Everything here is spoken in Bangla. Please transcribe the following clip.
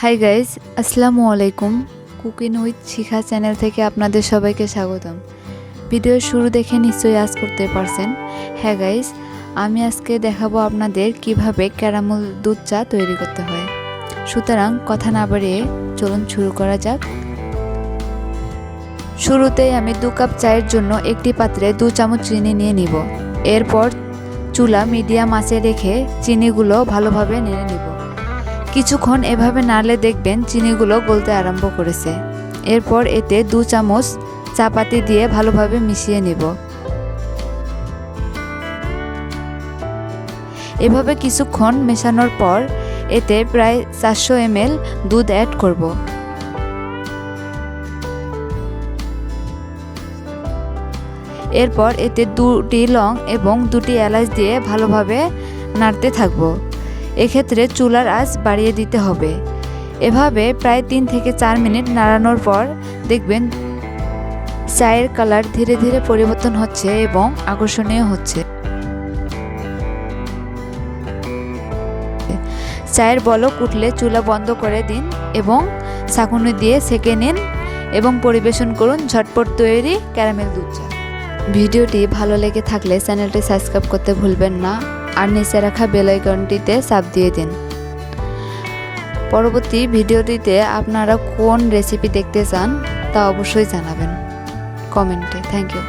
হাই গাইস, আসসালামু আলাইকুম। কুকিং উইথ শিখা চ্যানেল থেকে আপনাদের সবাইকে স্বাগতম। ভিডিওর শুরু দেখে নিশ্চয়ই আজ করতে পারছেন। হ্যাঁ গাইস, আমি আজকে দেখাবো আপনাদের কিভাবে ক্যারামেল দুধ চা তৈরি করতে হয়। সুতরাং কথা না বাড়িয়ে চলুন শুরু করা যাক। শুরুতেই আমি 2 কাপ চায়ের জন্য একটি পাত্রে 2 চামচ চিনি নিয়ে নিব। এরপর চুলা মিডিয়াম আঁচে রেখে চিনিগুলো ভালোভাবে নেড়ে নিব। কিছুক্ষণ এভাবে নাড়লে দেখবেন চিনিগুলো গলতে আরম্ভ করেছে। এরপর এতে 2 চামচ চা পাতি দিয়ে ভালোভাবে মিশিয়ে নিব। এভাবে কিছুক্ষণ মেশানোর পর এতে প্রায় 400 ml দুধ অ্যাড করব। এরপর এতে 2টি লং এবং 2টি এলাচ দিয়ে ভালোভাবে নাড়তে থাকবো। এক্ষেত্রে চুলার আঁচ বাড়িয়ে দিতে হবে। এভাবে প্রায় 3 থেকে 4 মিনিট নাড়ানোর পর দেখবেন চায়ের কালার ধীরে ধীরে পরিবর্তন হচ্ছে এবং আকর্ষণীয় হচ্ছে। চায়ের বলক উঠলে চুলা বন্ধ করে দিন এবং ছাঁকুনি দিয়ে ছেঁকে নিন এবং পরিবেশন করুন ঝটপট তৈরি ক্যারামেল দুধ চা। ভিডিওটি ভালো লেগে থাকলে চ্যানেলটি সাবস্ক্রাইব করতে ভুলবেন না আর নিচে রাখা বেল আইকনটিতে চাপ দিয়ে দিন। পরবর্তী ভিডিওটিতে আপনারা কোন রেসিপি দেখতে চান তা অবশ্যই জানাবেন কমেন্টে। Thank you.